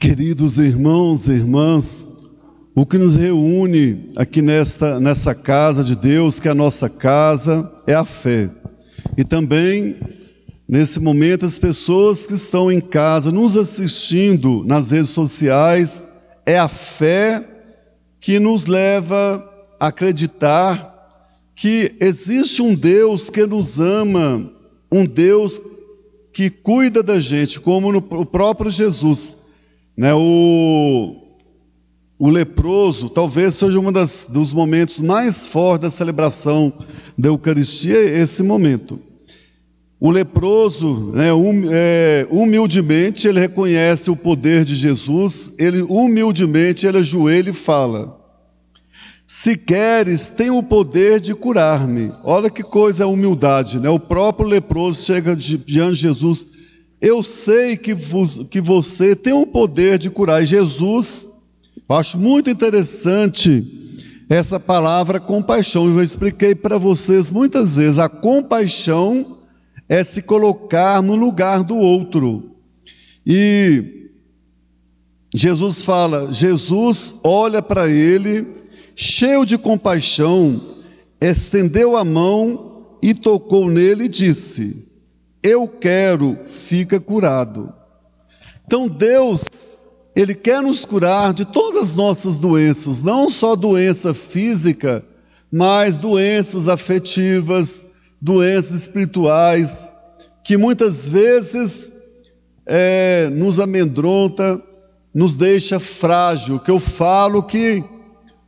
Queridos irmãos e irmãs, o que nos reúne aqui nessa casa de Deus, que é a nossa casa, é a fé. E também, nesse momento, as pessoas que estão em casa, nos assistindo nas redes sociais, é a fé que nos leva a acreditar que existe um Deus que nos ama, um Deus que cuida da gente, como o próprio Jesus. O leproso talvez seja um dos momentos mais fortes da celebração da Eucaristia, esse momento. O leproso, humildemente, ele reconhece o poder de Jesus, humildemente ele ajoelha e fala: se queres, tem o poder de curar-me. Olha que coisa a humildade, O próprio leproso chega diante de Jesus: eu sei que você tem o poder de curar. E Jesus, eu acho muito interessante essa palavra compaixão. Eu já expliquei para vocês muitas vezes, a compaixão é se colocar no lugar do outro. E Jesus olha para ele, cheio de compaixão, estendeu a mão e tocou nele e disse: eu quero, fica curado. Então Deus, Ele quer nos curar de todas as nossas doenças, não só doença física, mas doenças afetivas, doenças espirituais, que muitas vezes nos amedronta, nos deixa frágil. Que eu falo que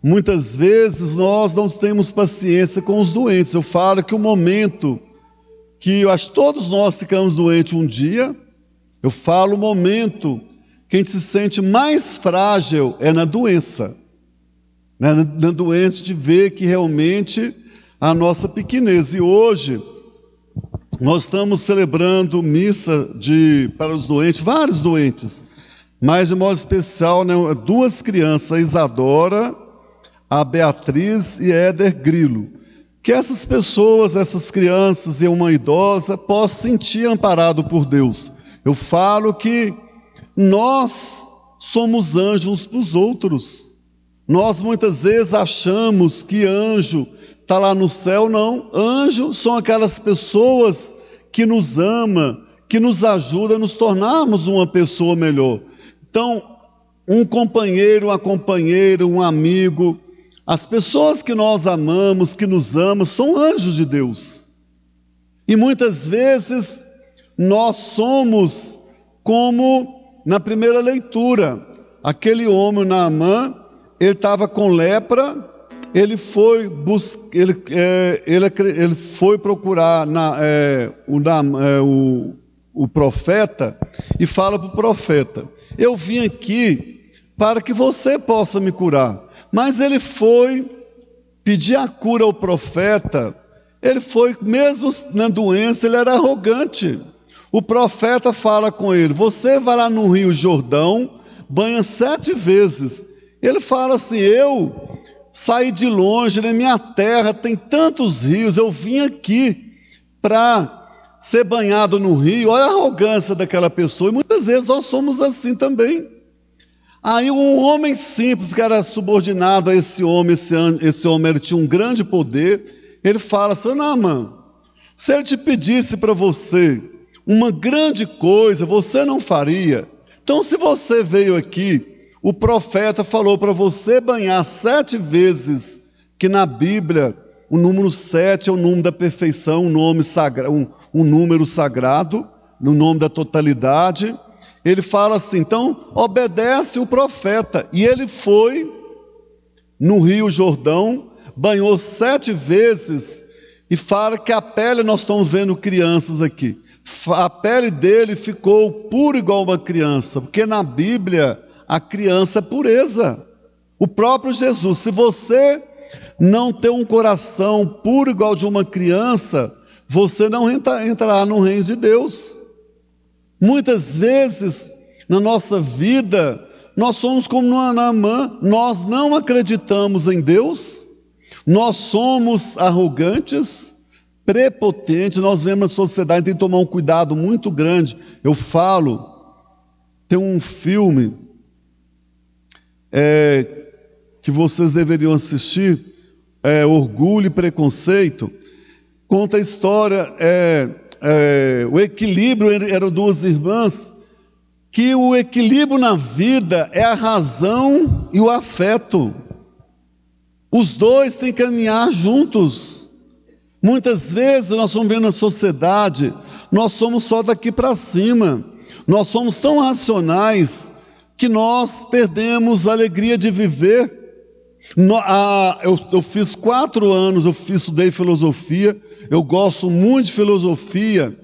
muitas vezes nós não temos paciência com os doentes. Eu falo que o momento que eu acho que todos nós ficamos doentes um dia, eu falo o momento que a gente se sente mais frágil é na doença, na doença de ver que realmente a nossa pequenez. E hoje nós estamos celebrando missa para os doentes, vários doentes, mas de modo especial, duas crianças, a Isadora, a Beatriz e a Éder Grilo. Que essas pessoas, essas crianças e uma idosa possam sentir amparado por Deus. Eu falo que nós somos anjos uns para os outros. Nós muitas vezes achamos que anjo está lá no céu. Não, anjos são aquelas pessoas que nos amam, que nos ajudam a nos tornarmos uma pessoa melhor. Então, um companheiro, uma companheira, um amigo, as pessoas que nós amamos, que nos amam, são anjos de Deus. E muitas vezes nós somos como na primeira leitura, aquele homem Naamã, ele estava com lepra, ele foi procurar o profeta e fala para o profeta: eu vim aqui para que você possa me curar. Mas ele foi pedir a cura ao profeta, ele foi, mesmo na doença, ele era arrogante. O profeta fala com ele: você vai lá no Rio Jordão, banha 7 vezes. Ele fala assim: eu saí de longe, na minha terra tem tantos rios, eu vim aqui para ser banhado no rio. Olha a arrogância daquela pessoa, e muitas vezes nós somos assim também. Aí um homem simples, que era subordinado a esse homem ele tinha um grande poder, ele fala assim: Naamã, se ele te pedisse para você uma grande coisa, você não faria? Então, se você veio aqui, o profeta falou para você banhar 7 vezes, que na Bíblia o número 7 é o número da perfeição, um número sagrado, no nome da totalidade. Ele fala assim: então obedece o profeta. E ele foi no Rio Jordão, banhou 7 vezes, e fala que a pele, nós estamos vendo crianças aqui, a pele dele ficou pura igual uma criança, porque na Bíblia a criança é pureza. O próprio Jesus: se você não tem um coração puro igual de uma criança, você não entrará no reino de Deus. Muitas vezes na nossa vida nós somos como Naamã, nós não acreditamos em Deus, nós somos arrogantes, prepotentes. Nós vemos na sociedade, tem que tomar um cuidado muito grande. Eu falo, tem um filme que vocês deveriam assistir, Orgulho e Preconceito, conta a história, o equilíbrio, eram duas irmãs, que o equilíbrio na vida é a razão e o afeto. Os dois têm que caminhar juntos. Muitas vezes nós estamos vendo na sociedade, nós somos só daqui para cima, nós somos tão racionais que nós perdemos a alegria de viver. Eu fiz 4 anos, estudei filosofia, eu gosto muito de filosofia,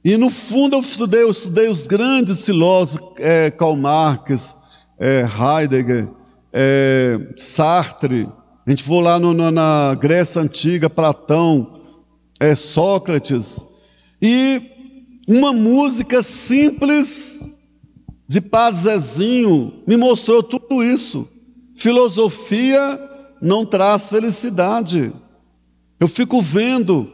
e no fundo eu estudei os grandes filósofos, Karl Marx, Heidegger, Sartre. A gente for lá na Grécia Antiga, Platão, Sócrates, e uma música simples de Padre Zezinho me mostrou tudo isso. Filosofia não traz felicidade. Eu fico vendo,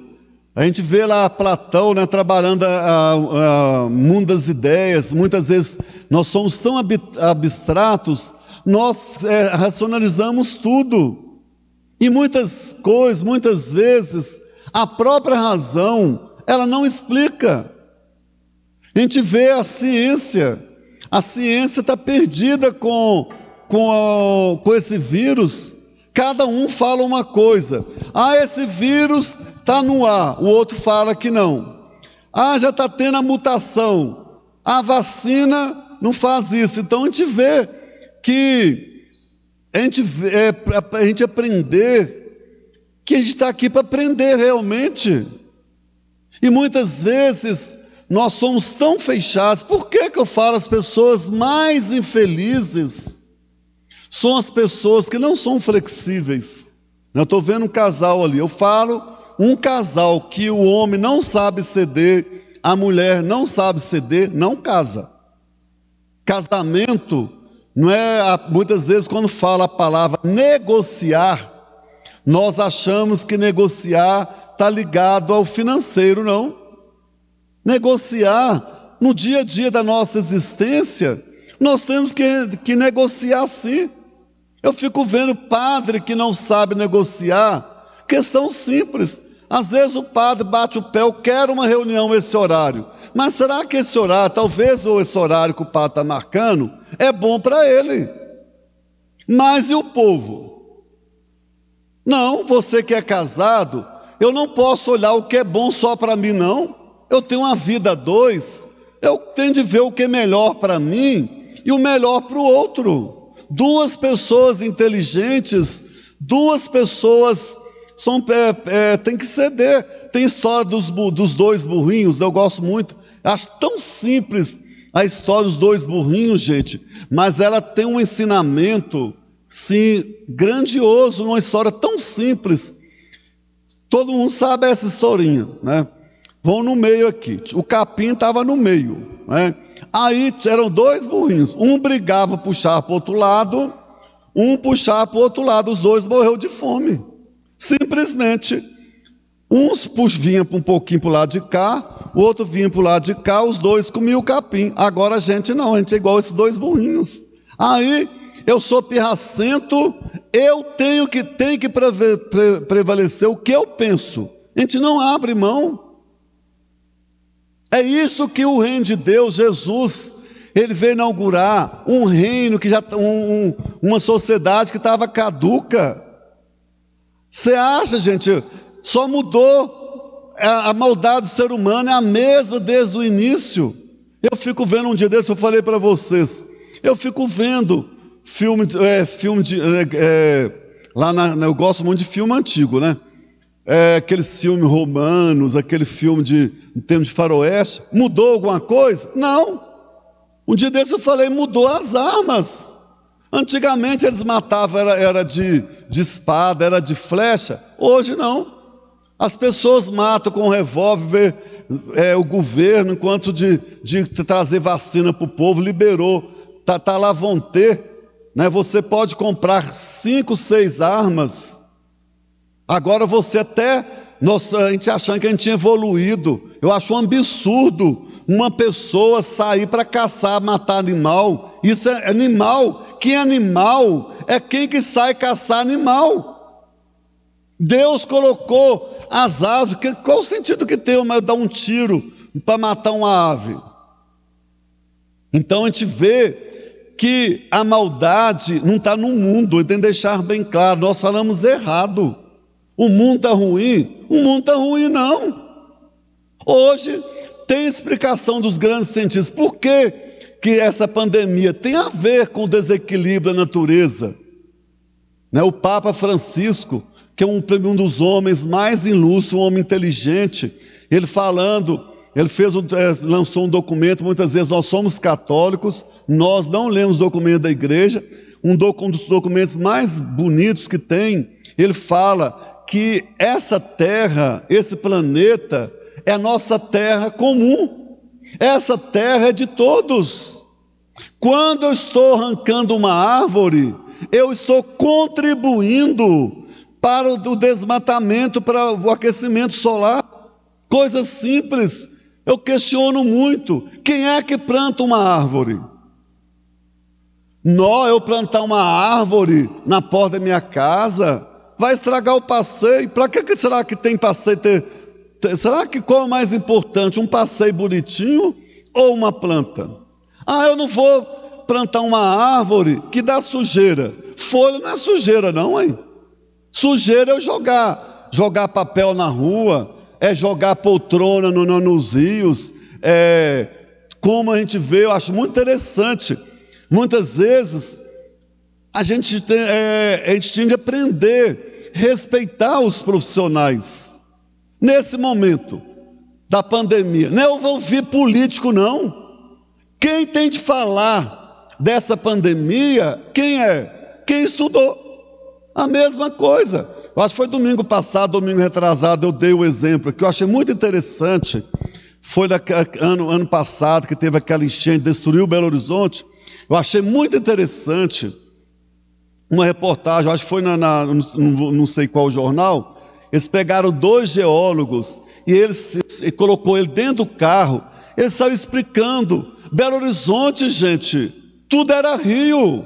a gente vê lá Platão, né, trabalhando o mundo das ideias. Muitas vezes nós somos tão abstratos, nós racionalizamos tudo. E muitas coisas, muitas vezes, a própria razão, ela não explica. A gente vê a ciência está perdida com esse vírus. Cada um fala uma coisa. Esse vírus está no ar, o outro fala que não. Já está tendo a mutação, a vacina não faz isso. Então a gente vê que a gente aprender que a gente está aqui para aprender realmente. E muitas vezes nós somos tão fechados. Por que eu falo as pessoas mais infelizes são as pessoas que não são flexíveis? Eu estou vendo um casal ali, eu falo, um casal que o homem não sabe ceder, a mulher não sabe ceder, não casa. Casamento não é, muitas vezes quando fala a palavra negociar, nós achamos que negociar está ligado ao financeiro. Não. Negociar, no dia a dia da nossa existência, nós temos que negociar sim. Eu fico vendo padre que não sabe negociar, questão simples. Às vezes o padre bate o pé, eu quero uma reunião esse horário. Mas será que esse horário, talvez esse horário que o padre está marcando, é bom para ele? Mas e o povo? Não, você que é casado, eu não posso olhar o que é bom só para mim, não. Eu tenho uma vida a 2, eu tenho de ver o que é melhor para mim e o melhor para o outro. 2 pessoas inteligentes, 2 pessoas têm que ceder. Tem história dos 2 burrinhos, eu gosto muito. Acho tão simples a história dos 2 burrinhos, gente, mas ela tem um ensinamento, sim, grandioso, numa história tão simples. Todo mundo sabe essa historinha, né? Vão no meio aqui, o capim estava no meio, né? Aí eram 2 burrinhos, um brigava, puxava para o outro lado, um puxava para o outro lado, os 2 morreram de fome, simplesmente. Uns vinham um pouquinho para o lado de cá, o outro vinha para o lado de cá, os 2 comiam o capim. Agora a gente não, a gente é igual esses 2 burrinhos. Aí eu sou pirracento, eu tenho que prevalecer o que eu penso. A gente não abre mão. É isso que o reino de Deus, Jesus, ele veio inaugurar um reino que já uma sociedade que estava caduca. Você acha, gente, só mudou, a maldade do ser humano é a mesma desde o início. Eu fico vendo um dia desse, eu falei para vocês, eu fico vendo eu gosto muito de filme antigo, né? Aqueles filmes romanos, aquele filme em termos de faroeste. Mudou alguma coisa? Não. Um dia desse eu falei, mudou as armas. Antigamente eles matavam, era de espada, era de flecha. Hoje não. As pessoas matam com revólver. O governo, enquanto de trazer vacina para o povo, liberou. Tá lá, vão ter, né? Você pode comprar 5, 6 armas. Agora a gente achando que a gente tinha evoluído. Eu acho um absurdo uma pessoa sair para caçar, matar animal. Isso é animal que animal é quem que sai caçar animal. Deus colocou as aves. Qual o sentido que tem eu dar um tiro para matar uma ave? Então a gente vê que a maldade não está no mundo, tem que deixar bem claro, nós falamos errado. O mundo está ruim? O mundo está ruim não. Hoje tem explicação dos grandes cientistas. Por que essa pandemia tem a ver com o desequilíbrio da natureza? Né? O Papa Francisco, que é um dos homens mais ilustres, um homem inteligente, ele lançou um documento. Muitas vezes nós somos católicos, nós não lemos documento da igreja. Um dos documentos mais bonitos que tem, ele fala que essa terra, esse planeta, é a nossa terra comum. Essa terra é de todos. Quando eu estou arrancando uma árvore, eu estou contribuindo para o desmatamento, para o aquecimento solar. Coisa simples. Eu questiono muito. Quem é que planta uma árvore? Eu plantar uma árvore na porta da minha casa vai estragar o passeio. Para que será que tem passeio? Será que qual é mais importante? Um passeio bonitinho ou uma planta? Eu não vou plantar uma árvore que dá sujeira. Folha não é sujeira não, hein? Sujeira é eu jogar papel na rua, é jogar poltrona nos rios. Como a gente vê, eu acho muito interessante. Muitas vezes a gente tem de aprender, respeitar os profissionais. Nesse momento da pandemia, não é eu vou ouvir político não. Quem tem de falar dessa pandemia, quem é? Quem estudou. A mesma coisa. Eu acho que foi domingo passado, domingo retrasado, eu dei o exemplo que eu achei muito interessante. Foi ano passado que teve aquela enchente, destruiu Belo Horizonte. Eu achei muito interessante uma reportagem, acho que foi não sei qual jornal. Eles pegaram 2 geólogos e colocou ele dentro do carro. Eles estavam explicando. Belo Horizonte, gente, tudo era rio.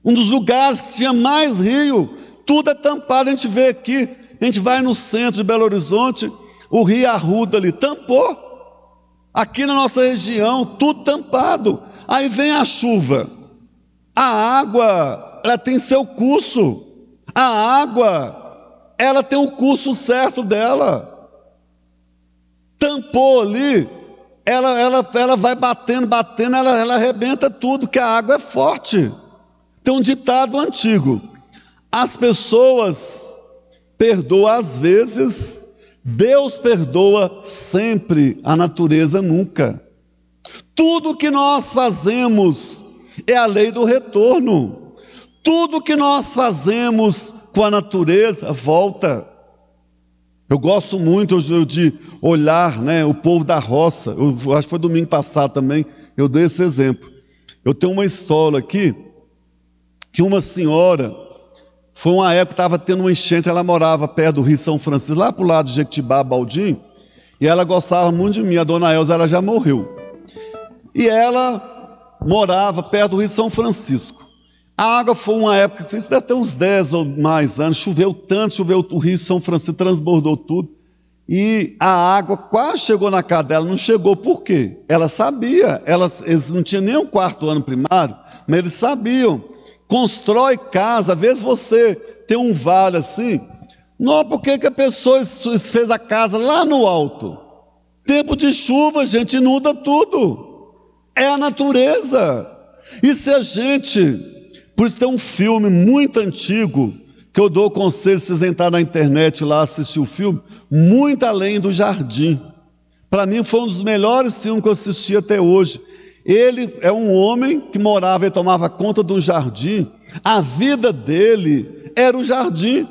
Um dos lugares que tinha mais rio, tudo é tampado. A gente vê aqui, a gente vai no centro de Belo Horizonte, o Rio Arruda ali, tampou. Aqui na nossa região, tudo tampado. Aí vem a chuva. A água, ela tem seu curso. A água, ela tem o curso certo dela. Tampou ali, ela vai batendo, ela arrebenta tudo, que a água é forte. Tem um ditado antigo: as pessoas perdoam às vezes, Deus perdoa sempre, a natureza nunca. Tudo que nós fazemos é a lei do retorno. Tudo que nós fazemos com a natureza volta. Eu gosto muito de olhar, né, o povo da roça. Eu acho que foi domingo passado também, eu dei esse exemplo. Eu tenho uma história aqui, que uma senhora, foi uma época que estava tendo uma enchente, ela morava perto do Rio São Francisco, lá para o lado de Jequitibá, Baldinho, e ela gostava muito de mim. A dona Elza, ela já morreu. E ela morava perto do Rio São Francisco. A água foi uma época, isso deve ter uns 10 ou mais anos, choveu tanto, o Rio São Francisco transbordou tudo, e a água quase chegou na casa dela. Não chegou por quê? Ela sabia, eles não tinham nem o 4º ano primário, mas eles sabiam. Constrói casa, às vezes você tem um vale assim, não, por que a pessoa fez a casa lá no alto? Tempo de chuva, gente, inunda tudo. É a natureza. E se a gente... Por isso tem um filme muito antigo, que eu dou o conselho, se vocês entrarem na internet lá, assistir o filme, Muito Além do Jardim. Para mim foi um dos melhores filmes que eu assisti até hoje. Ele é um homem que morava e tomava conta de um jardim. A vida dele era o jardim.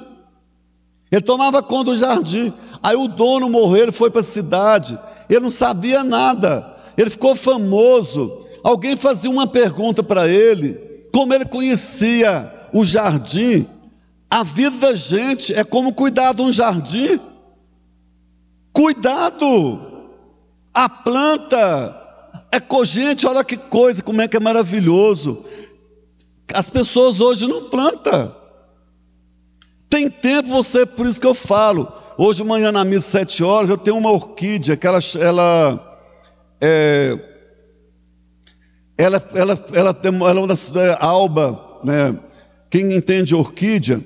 Ele tomava conta do jardim. Aí o dono morreu, ele foi para a cidade. Ele não sabia nada. Ele ficou famoso. Alguém fazia uma pergunta para ele, como ele conhecia o jardim. A vida da gente é como cuidar de um jardim. Cuidado. A planta... gente, olha que coisa, como é que é maravilhoso. As pessoas hoje não plantam. Tem tempo você, por isso que eu falo. Hoje de manhã na missa 7 horas eu tenho uma orquídea que ela é uma das alba, né? Quem entende orquídea,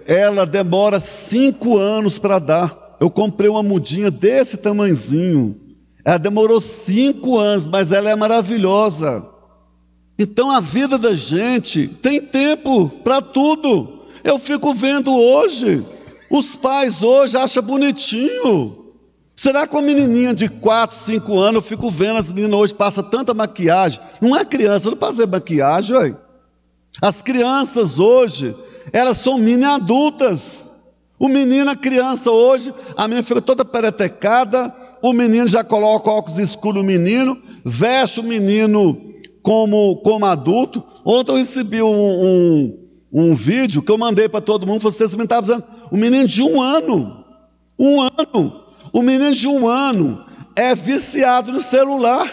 ela demora 5 anos para dar. Eu comprei uma mudinha desse tamanzinho. Ela demorou 5 anos, mas ela é maravilhosa. Então a vida da gente tem tempo para tudo. Eu fico vendo hoje, os pais hoje acham bonitinho. Será que uma menininha de 4, 5 anos, eu fico vendo as meninas hoje passam tanta maquiagem. Não é criança, não pode fazer maquiagem, ué. As crianças hoje, elas são mini adultas. O menino, a criança hoje, a menina fica toda peretecada, o menino já coloca óculos escuros no menino, veste o menino como adulto. Ontem eu recebi um vídeo que eu mandei para todo mundo, vocês me estavam dizendo, o menino de 1 ano, o menino de 1 ano é viciado no celular,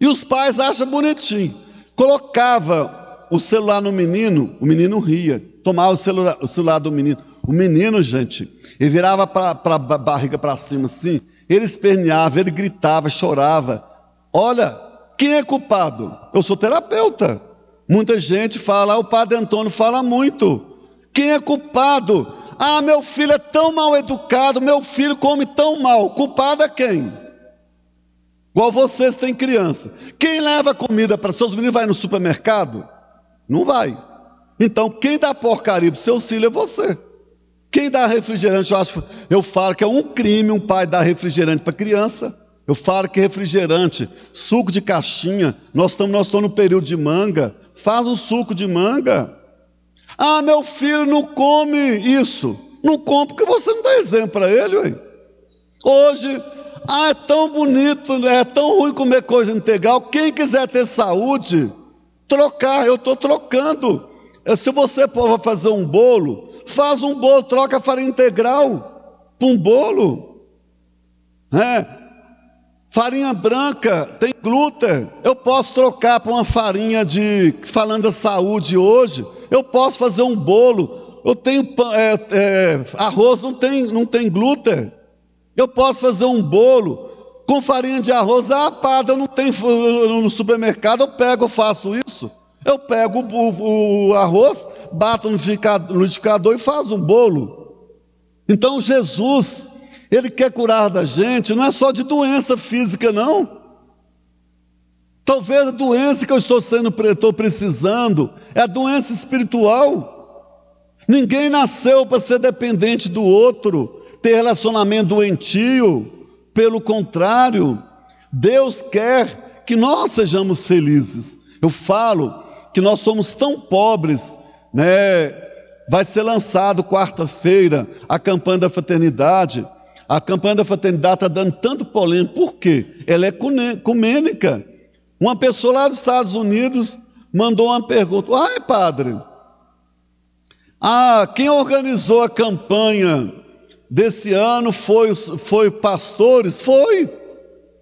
e os pais acham bonitinho, colocava o celular no menino, o menino ria, tomava o celular do menino, o menino, gente, ele virava para a barriga para cima assim, ele esperneava, ele gritava, chorava. Olha, quem é culpado? Eu sou terapeuta. Muita gente fala, o padre Antônio fala muito. Quem é culpado? Ah, meu filho é tão mal educado, meu filho come tão mal. Culpado é quem? Igual vocês têm criança. Quem leva comida para seus meninos vai no supermercado? Não vai. Então quem dá porcaria para seus filhos é você. Quem dá refrigerante, eu falo que é um crime um pai dar refrigerante para criança. Eu falo que refrigerante, suco de caixinha, nós estamos no período de manga, faz um suco de manga. Ah, meu filho não come isso. Não come porque você não dá exemplo para ele, ué. Hoje, é tão bonito, é tão ruim comer coisa integral. Quem quiser ter saúde, trocar, eu estou trocando. Se você for fazer um bolo, faz um bolo, troca a farinha integral para um bolo. Farinha branca tem glúten, eu posso trocar para uma farinha falando da saúde hoje, eu posso fazer um bolo, eu tenho arroz, não tem glúten, eu posso fazer um bolo com farinha de arroz, padre, eu não tenho no supermercado, eu faço isso, eu pego o arroz, bato no liquidificador e faço um bolo. Então Jesus, Ele quer curar da gente, não é só de doença física, não. Talvez a doença que eu estou precisando é a doença espiritual. Ninguém nasceu para ser dependente do outro, ter relacionamento doentio. Pelo contrário, Deus quer que nós sejamos felizes. Eu falo que nós somos tão pobres, né? Vai ser lançado quarta-feira a campanha da fraternidade. A campanha da fraternidade está dando tanto polêmica. Por quê? Ela é ecumênica. Uma pessoa lá dos Estados Unidos mandou uma pergunta. Ai, padre, quem organizou a campanha desse ano foi pastores? Foi.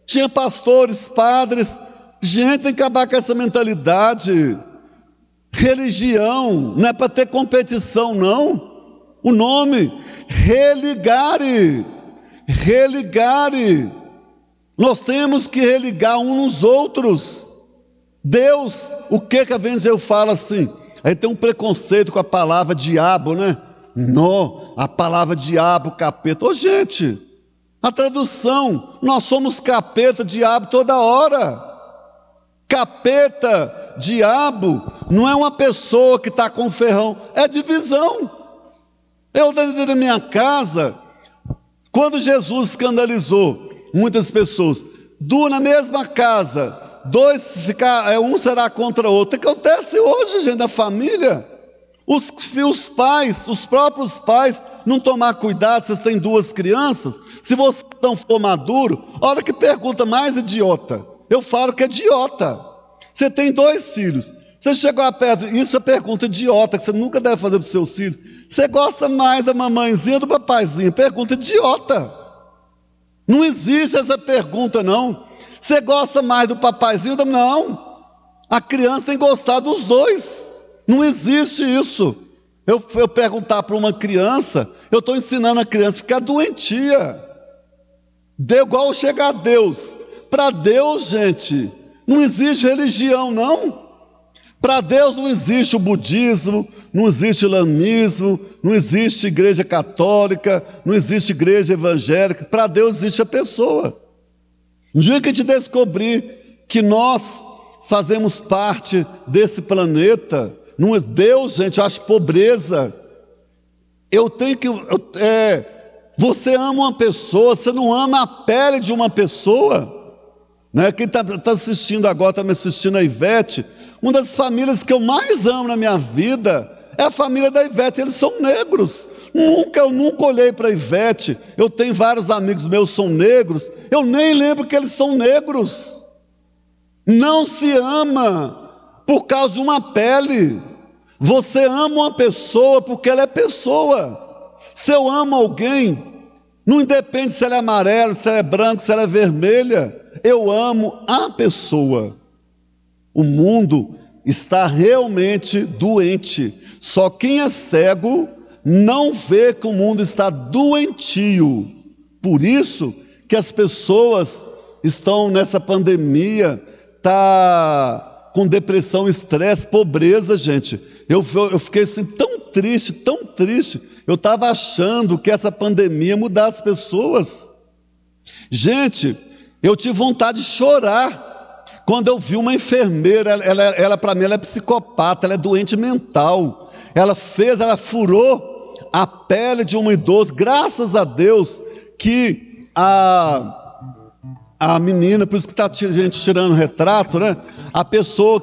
Tinha pastores, padres. Gente, tem que acabar com essa mentalidade. Religião não é para ter competição, não. O nome, religare. Nós temos que religar uns nos outros. Deus, o que a Evangelho fala assim? Aí tem um preconceito com a palavra diabo, né? Não, a palavra diabo, capeta. Ô gente, a tradução, nós somos capeta, diabo toda hora. Capeta, diabo, não é uma pessoa que está com ferrão, é divisão. Eu dentro da minha casa, quando Jesus escandalizou muitas pessoas, na mesma casa, um será contra o outro. O que acontece hoje, gente, na família? Os pais, os próprios pais, não tomar cuidado, vocês têm 2 crianças, se vocês não for maduro, olha que pergunta mais idiota. Eu falo que é idiota. Você tem 2 filhos, você chegou perto, isso é pergunta idiota, que você nunca deve fazer para os seus filhos. Você gosta mais da mamãezinha ou do papaizinho? Pergunta idiota. Não existe essa pergunta, não. Você gosta mais do papaizinho? Não. A criança tem que gostar dos dois. Não existe isso. Eu perguntar para uma criança, eu estou ensinando a criança a ficar doentia. De igual chegar a Deus. Para Deus, gente, não existe religião, não. Para Deus não existe o budismo, não existe o islamismo, não existe igreja católica, não existe igreja evangélica. Para Deus existe a pessoa. No dia que a gente descobrir que nós fazemos parte desse planeta, não é Deus, gente, eu acho pobreza. Você ama uma pessoa, você não ama a pele de uma pessoa, né? Quem está assistindo agora, está me assistindo, a Ivete, uma das famílias que eu mais amo na minha vida é a família da Ivete. Eles são negros. Eu nunca olhei para a Ivete. Eu tenho vários amigos meus que são negros, eu nem lembro que eles são negros. Não se ama por causa de uma pele. Você ama uma pessoa porque ela é pessoa. Se eu amo alguém, não independe se ela é amarela, se ela é branca, se ela é vermelha, eu amo a pessoa. O mundo está realmente doente. Só quem é cego não vê que o mundo está doentio. Por isso que as pessoas estão nessa pandemia, tá com depressão, estresse, pobreza, gente. Eu fiquei assim tão triste. Eu estava achando que essa pandemia ia mudar as pessoas. Gente, eu tive vontade de chorar quando eu vi uma enfermeira. Ela para mim, ela é psicopata, ela é doente mental. Ela furou a pele de um idoso. Graças a Deus que a menina, por isso que está a gente tirando retrato, né? A pessoa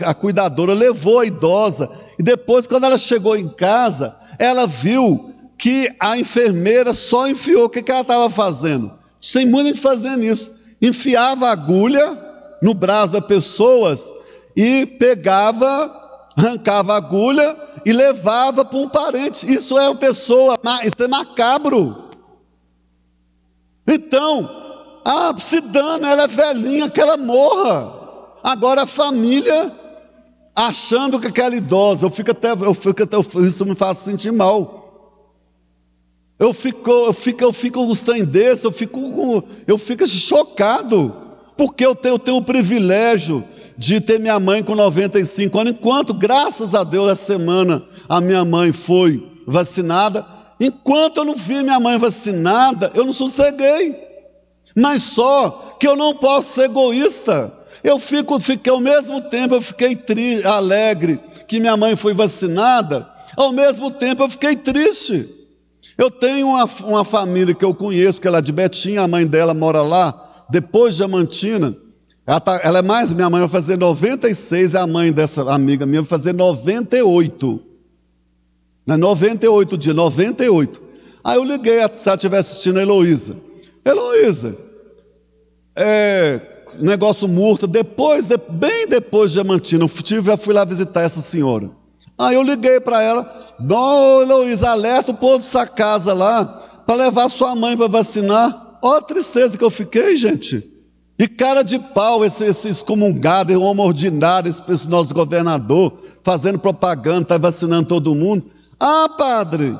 a cuidadora levou a idosa, e depois, quando ela chegou em casa, ela viu que a enfermeira só enfiou. O que ela estava fazendo? Tem muita gente fazendo isso. Enfiava a agulha no braço das pessoas e arrancava a agulha e levava para um parente. Isso é uma pessoa, isso é macabro. Então, se dane, ela é velhinha, que ela morra. Agora a família achando que aquela idosa, isso me faz sentir mal. Eu fico um trem desse, eu fico chocado, porque eu tenho o privilégio de ter minha mãe com 95 anos, enquanto, graças a Deus, essa semana a minha mãe foi vacinada. Enquanto eu não vi minha mãe vacinada, eu não sosseguei. Mas só que eu não posso ser egoísta. Ao mesmo tempo eu fiquei alegre que minha mãe foi vacinada, ao mesmo tempo eu fiquei triste. Eu tenho uma família que eu conheço, que ela é de Betim, a mãe dela mora lá, depois de Diamantina. Minha mãe vai fazer 96, e a mãe dessa amiga minha vai fazer 98. Não é 98 dias, 98. Aí eu liguei, se ela estiver assistindo, a Heloísa, negócio morto, bem depois de Diamantina, já fui lá visitar essa senhora. Aí eu liguei para ela: Heloísa, alerta o povo dessa casa lá, para levar sua mãe para vacinar. Olha a tristeza que eu fiquei, gente. E cara de pau, esse excomungado, esse homem ordinário, esse nosso governador, fazendo propaganda, está vacinando todo mundo. Padre,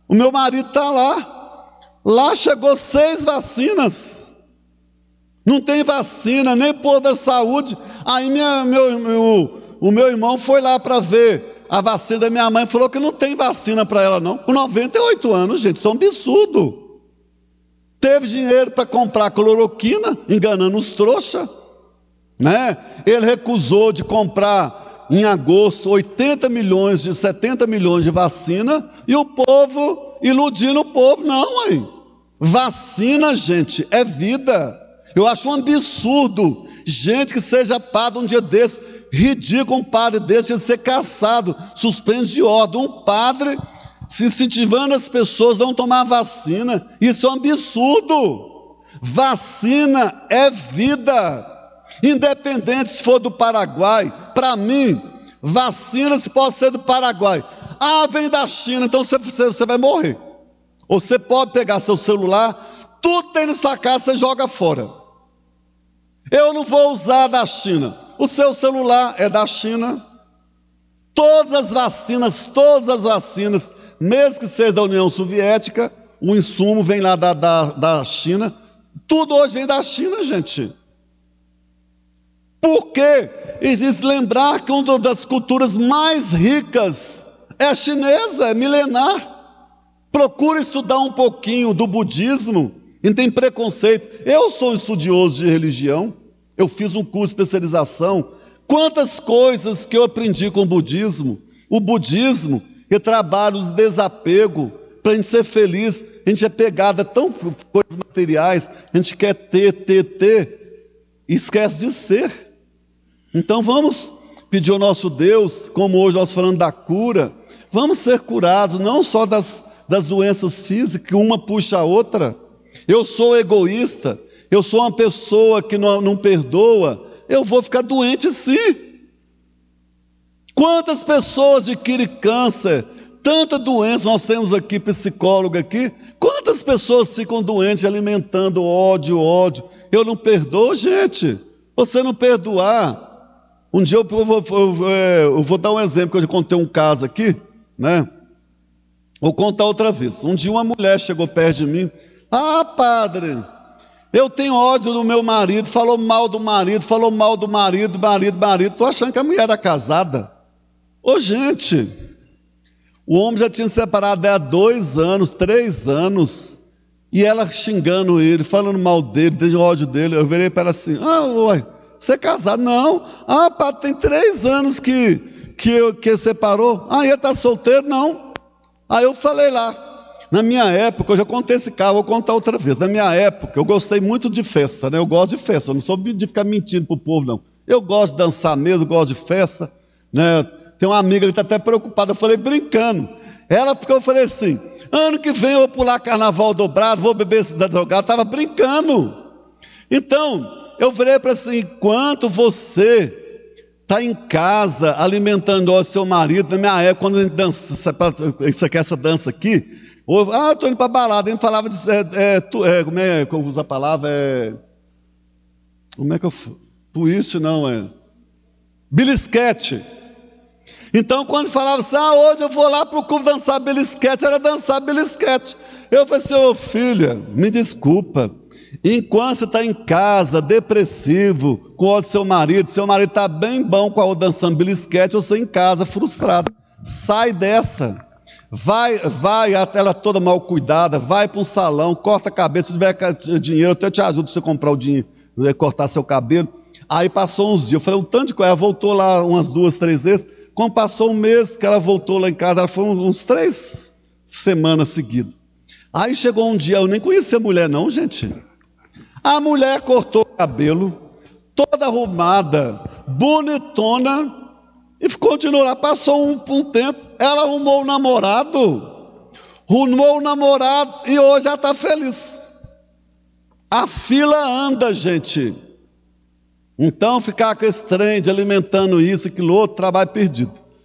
o meu marido está lá. Lá chegou 6 vacinas. Não tem vacina, nem posto da saúde. Aí o meu irmão foi lá para ver a vacina da minha mãe, falou que não tem vacina para ela não. Com 98 anos, gente, isso é um absurdo. Teve dinheiro para comprar cloroquina, enganando os trouxas, né? Ele recusou de comprar em agosto 70 milhões de vacina, e o povo, iludindo o povo. Não, mãe. Vacina, gente, é vida. Eu acho um absurdo gente que seja padre um dia desse, ridículo um padre desse, de ser caçado, suspenso de ordem. Um padre incentivando as pessoas a não tomar vacina. Isso é um absurdo. Vacina é vida. Independente se for do Paraguai. Para mim, vacina se pode ser do Paraguai. Vem da China, então você vai morrer. Ou você pode pegar seu celular, tudo tem na sua casa, você joga fora. Eu não vou usar da China. O seu celular é da China. Todas as vacinas, mesmo que seja da União Soviética, o insumo vem lá da China. Tudo hoje vem da China, gente. Por quê? Existe lembrar que uma das culturas mais ricas é a chinesa, é milenar. Procura estudar um pouquinho do budismo, e não tem preconceito. Eu sou um estudioso de religião, eu fiz um curso de especialização. Quantas coisas que eu aprendi com o budismo que trabalha o desapego, para a gente ser feliz. A gente é pegada tão por coisas materiais, a gente quer ter, e esquece de ser. Então vamos pedir ao nosso Deus, como hoje nós falamos da cura, vamos ser curados, não só das doenças físicas, que uma puxa a outra. Eu sou egoísta, eu sou uma pessoa que não perdoa, eu vou ficar doente sim. Quantas pessoas adquirem câncer, tanta doença, nós temos aqui psicólogo aqui, quantas pessoas ficam doentes alimentando ódio, eu não perdoo, gente, você não perdoar. Um dia eu vou dar um exemplo, que eu já contei um caso aqui, né? Vou contar outra vez. Um dia uma mulher chegou perto de mim, padre, eu tenho ódio do meu marido, falou mal do marido, tô achando que a mulher era casada. Ô gente, o homem já tinha se separado há 2 anos, 3 anos, e ela xingando ele, falando mal dele, tendo ódio dele. Eu virei para ela assim, uai, você é casado? Não. Padre, tem 3 anos que separou. Ele está solteiro? Não. Aí eu falei lá, na minha época, eu já contei esse caso, vou contar outra vez. Na minha época, eu gostei muito de festa, né? Eu gosto de festa, eu não sou de ficar mentindo para o povo, não. Eu gosto de dançar mesmo, gosto de festa, né? Tem uma amiga que está até preocupada, eu falei brincando. Porque eu falei assim, ano que vem eu vou pular carnaval dobrado, vou beber cidade drogada, estava brincando. Então, eu falei para assim, enquanto você está em casa alimentando o seu marido, na minha época, quando a gente dança, essa dança aqui, estou indo para a balada, a gente falava de, como é que eu uso a palavra? Como é que eu... Twist não, belisquete. Então, quando falava assim, hoje eu vou lá para o clube dançar belisquete, era dançar belisquete. Eu falei assim, filha, me desculpa, enquanto você está em casa, depressivo, com o ódio do seu marido está bem bom com a outra dançando belisquete, você em casa, frustrado. Sai dessa. Vai, ela toda mal cuidada, vai para um salão, corta a cabeça, se tiver dinheiro, eu até te ajudo você comprar o dinheiro, cortar seu cabelo. Aí passou uns dias, eu falei, um tanto de coisa, ela voltou lá umas 2, 3 vezes. Quando passou um mês que ela voltou lá em casa, ela foi uns 3 semanas seguidas. Aí chegou um dia, eu nem conhecia a mulher não, gente. A mulher cortou o cabelo, toda arrumada, bonitona, e continuou lá. Passou um tempo, ela arrumou o namorado, e hoje ela está feliz. A fila anda, gente. Então ficar com esse trem de alimentando isso, aquilo outro, trabalho perdido.